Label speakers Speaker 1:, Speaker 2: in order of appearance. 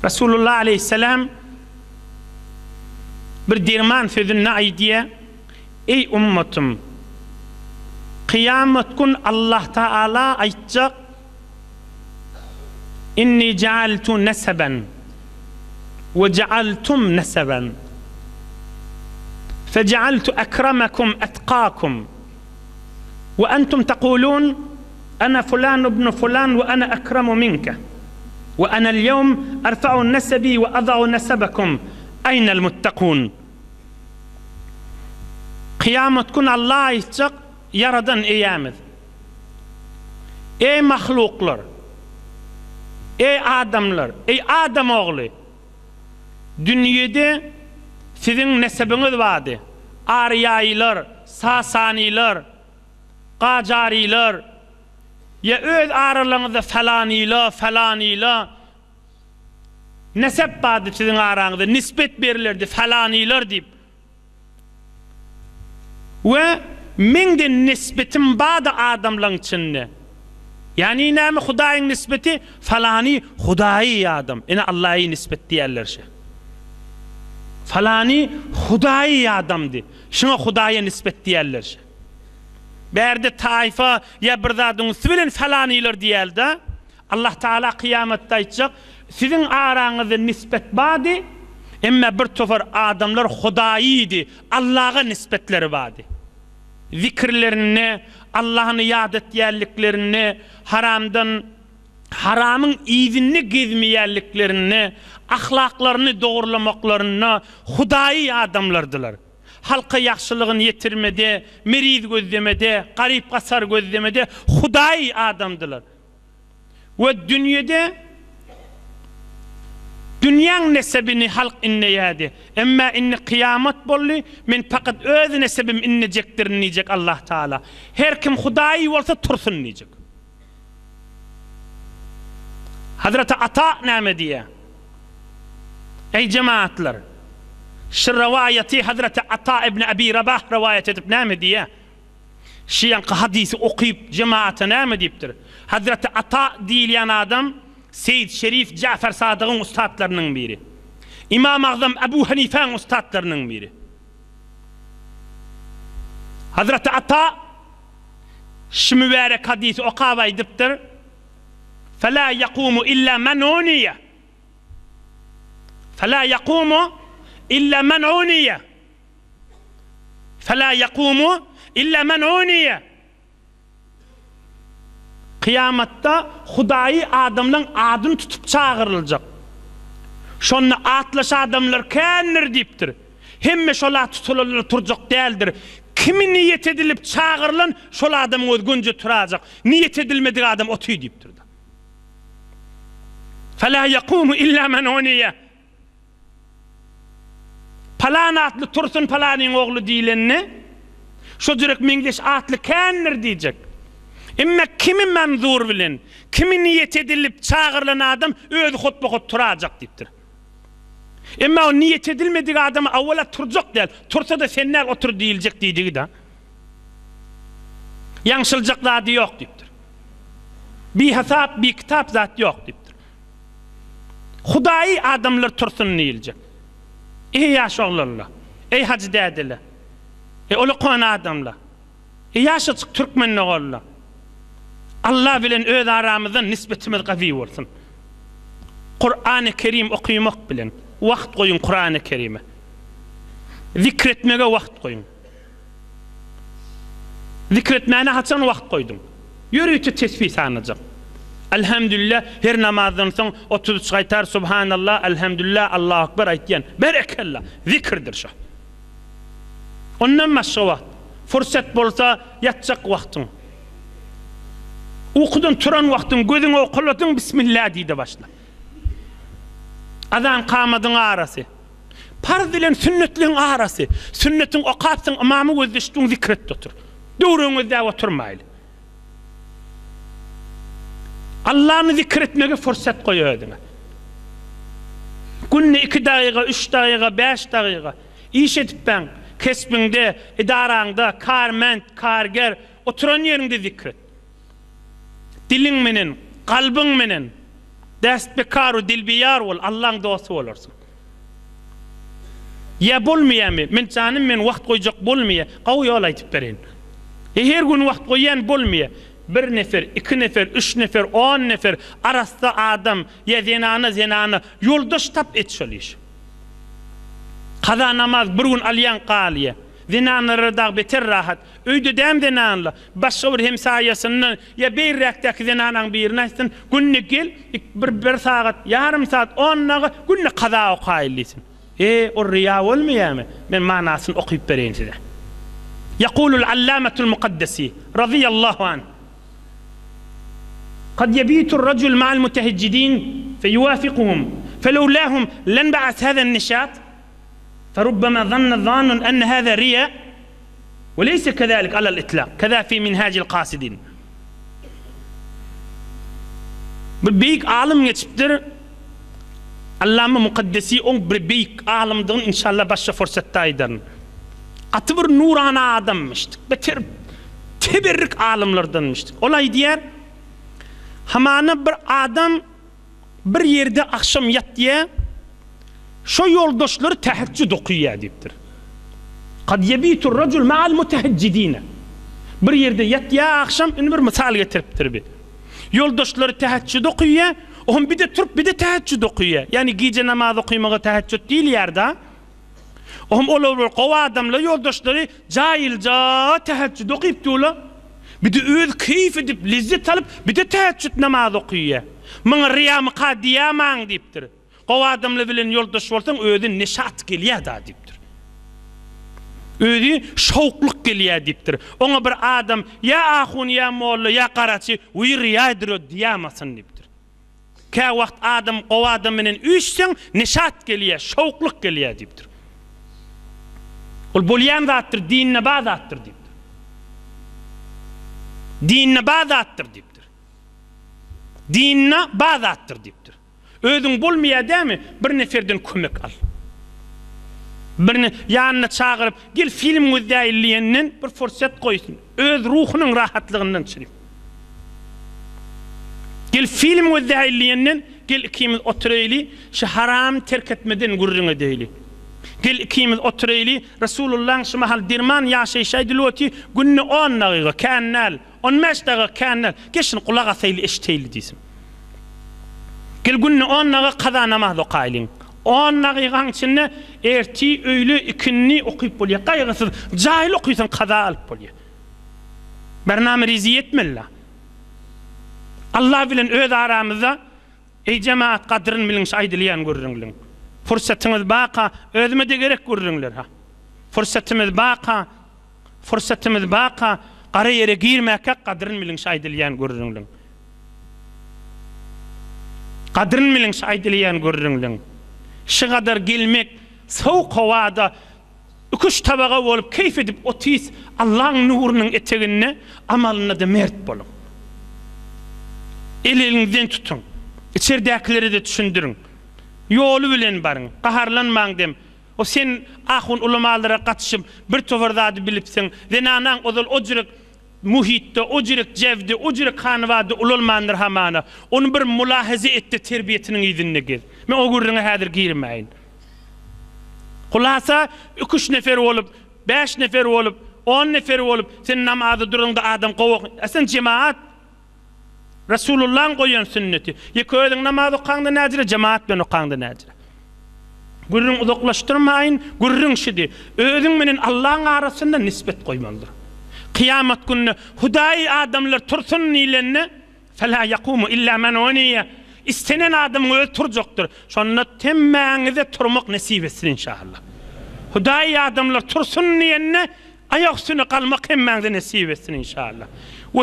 Speaker 1: Resulullah aleyhisselam bir dirman sözünü aydiye: ey ummatum, kıyamet gün Allah Teala aytacak: inni cealtu neseben ve cealtum neseben fecealtu ekremakum etqakum ve entum tekulun ana fulan ibn fulan ve ana ekremu minke ve ana el-yevm erfa'u nesebi ve ada'u nesebekum eynel muttakun. Kıyamet gün Allah aytacak: yaradan eyemiz, ey mahluklar, ey adamlar, ey Adam oğlu, dünyada sizin nesebiniz vardı. Aryailer, Sasaniler, Qacariler, ya öz aralarınızda falaniler nesep vardı sizin aranızda, nispet verilirdi falaniler deyip. Ve mende nisbetim vardı adamların içinde. Yani neymi Hudayın nispeti? Falani Hudayi adam. Yine Allah'a nispet diyerler şey. Falani Hudayi adamdı. Şuna Huday'a nispet diyerler şey. Berde taifa ya bir zadın sivilin falaniler diyeldi. Allah Teala kıyamette aytacak: sizin aranızda nispet vardı, ama bir tofer adamlar Hudayiydi. Allah'a nispetleri vardı. Zikirlerini, Allah'ını yad etýärliklerini, haramın izinini gezmeyerliklerini, ahlaklarını doğrulamaklarını Hudayi adamlardılar. Halka yaxşılığını yetirmede, meriz gözlemede, garip kasar gözlemede Hudayi adamdılar. Ve dünyada dünyanın nesebini halk inneyadi. Emma inni kıyamet bolli, men fakat öz nesebim innecektir niyecek Allah Teala. Her kim Hudayi olsa tursun niyecek. Hazreti Ata name diye. Ey cemaatler, şu rivayeti Hazreti Ata ibn Abi Rabah rivayet edip name diye. Şiyan hadisi okuyup cemaate name deyiptir. Hazreti Ata diyen adam Seyyid Şerif Cafer Sadık'ın ustadlarının biri. İmam-ı Azam Ebu Hanife'nin ustadlarının biri. Hazreti Ata şu mübarek hadisi okavay diptir. فَلَا يَقُومُ إِلَّا مَنْعُونِيَ فَلَا يَقُومُ إِلَّا مَنْعُونِيَ فَلَا يَقُومُ إِلَّا مَنْعُونِيَ. Kıyamette Hudayi adamdan adını tutup çağırılacak. Şonla atlaş adamlar kendir deyiptir. Hemme şola tutulurlar turacak değildir. Kimi niyet edilip çağırılan şola adam özgünce turacak. Niyet edilmediği adam otuyu deyiptir. فَلَا يَقُومُ إِلَّا مَنْعُونِيَ. Palan atlı tursun palanın oğlu diyilenine şu cürek mingeş atlı kendir diyecek. Ama kimi manzur bilen, kimi niyet edilip çağırılan adam öz hutba turacak deyiptir. Ama o niyet edilmediği adamı avvala turacak değil. Tursa da senler otur deyilecek deydiği de. Yanşılacaklar da yok deyiptir. Bir hesap, bir kitap zat yok deyiptir. Hudayi adamlar tursun deyilecek. Ey yaş oğullarla, ey hacı dediler, ey olu konu adamla, ey yaş açık Türkmen'in oğullarla. Allah bilen öz aramızdan nispetimiz kavi olsun. Kur'an-ı Kerim okuymak bilen vakt koyun Kur'an-ı Kerim'e. Zikretmeye vakt koyun. Zikretmeye haçan vakt koydum. Yürüyütü tesbih sanacak. Elhamdülillah her namazdan son 33 aytar subhanallah, elhamdülillah, Allahu ekber aytyan. Berekallah. Zikirdir şu. Ondan başka vakt. Fırsat bolsa yatacak vaktin. Okudun turan vaktin, gözünü okuladın, Bismillah deydi başla. Azan kamadın arası. Farz ile sünnetin arası. Sünnetin okapsın, imamı gözleştin, zikret tutur. Doğrunuzda oturmaylı. Allah'ını zikretmeye fırsat koyuyordun. Günne 2 dakika, 3 dakika, 5 dakika. İş edip ben, kesbinde, idaranda, karment, karger, oturan yerinde zikret. Dilin menen, kalbin menen, dest bekaru dilbiyar ol, Allah'ın dostu olursun. Ya bolmayami, men canım men vaqt koyacak bolmaya, qaw yol aytıp berin. Her gün vaqt koyan bolmaya. Bir nefer, iki nefer, üç nefer, 10 nefer arasında adam ya zenana yoldaş tap etşoliş. Kaza namaz bir gün alyan qaliye. Zenanları da beter rahat. Öydü dem zenanla. Başşavur hemsayasından ya bir rektaki zenanan birine etsin. Günne gel, bir saat, yarım saat, 10'nağı günne kaza okaylisin. O riya olmuyor mu? Ben manasını okuyup vereyim size. Yekulul allametul mukaddesi radıyallahu anh. قد يبيت الرجل مع المتهجدين فيوافقهم فلولاهم لانبعث هذا النشاط فربما ظن الظان أن هذا رياء وليس كذلك على الإطلاق كذا في منهاج القاصدين. بيك عالم يتشبتر Allame Mukaddesi on bir büyük alimden inşallah başka fırsatdaydan. Atbir nurana adammıştık. Beter teberrik alimlerdenmiştik. Olay diyer hamana bir adam bir yerde akşam yattıya şu yoldaşları teheccüd okuyor deyiptir. Kad yebitur racul ma'al muteheccidine. Bir yerde yattıya akşam bir misal getiriptir bir. Yoldaşları teheccüd okuyor. Ohum bir de turp bir de teheccüd okuyor. Yani gece namazı okuymağa teheccüd değil yerde. Ohum olur kova adamla yoldaşları cahilca teheccüd okuyup diyorlar. Bir de öz keyif edip lezzet alıp bir de teheccüd namazı okuyor. Bana riyamı kadiyamam deyiptir. Kova adamla bilen yoldaş olsan özün neşat geliyor da deyiptir. Özü şovkluk geliyor deyiptir. Ona bir adam ya ahun ya moğlu ya karaçı uy riyadır diyamasın deyiptir. Ka vaqt adam kova adamının üçsen neşat geliyor, şovkluk geliyor deyiptir. Ol bolyan zattır, dinine bağdattır deyiptir. Dinine bağdattır deyiptir. Dinine bağdattır deyiptir. Özün bolmaya değil mi? Bir neferden kömek al. Birini yanına çağırıp gel film müzayilliyenin bir fırsat koysun. Öz ruhunun rahatlığından çürüp. Gel film müzayilliyenin gel ikimiz oturayli şu haram terk etmeden gurruna deyli. Gel ikimiz oturayli Resulullah'ın şu mahal dirman yaşay diloti günne 10 daqiqa kanal 15 daqiqa kanal geçin kulağa saylı eşteyli diyorsun. Gel günne 10 daqiqa qaza namaz oqaylin. 10 daqiqanın içinde erti öyle ikinni okuyup bolya qaygısız cahil okuysan qaza alıp bolya. Bername rizi etmella. Allah bilen öz aramızda ey cemaat kadrın bilin şaydiliyan görürünglen. Fırsatınız baqa özüme de gerek görürüngler ha. Fırsatımız baqa qara yere girmekka kadrın bilin şaydiliyan görürünglen. Kadrın bilin şaydiliyan görürünglen. Şu kadar gelmek soğuk havada ükuş tabağa olup keyif edip otis Allah'ın nurunun eteğine amalına da mert bolun. Elinizden tutun. İçeridekileri de düşündürün. Yolu bilen barın. Qaharlanmaň dem. O sen ahun ulamalara katışıp bir tovardadı bilipsin. Zenanan odul ojuruk muhitte, ojuruk cevde, ojuruk kanvada ululmandır hamana. Onu bir mulahaza etti terbiyetinin izinine gel. Men o gurruna hadir girmeyin. Kulasa 3 nefer olup, 5 nefer olup, 10 nefer olup sen namazı durunda adam qowuk. Sen cemaat Resulullah'ın koyan sünneti. Yeköydün namaz oqanda näjire, cemaat bilen oqanda näjire. Gurrun uzaklaştırmayın, gurrun şidi. Özün menen Allah'ın arasında nispet koymalıdır. Kıyamet günü Hudayi adamlar tursun nilenne fela yakumu illa men uniya. İstenen adam öyle turjoktur. Şonna temmäňize turmak nasip etsin inşallah. Hudayi adamlar tursun niyenne ayak üstüne kalmak temmäňize nasip etsin inşallah. Ve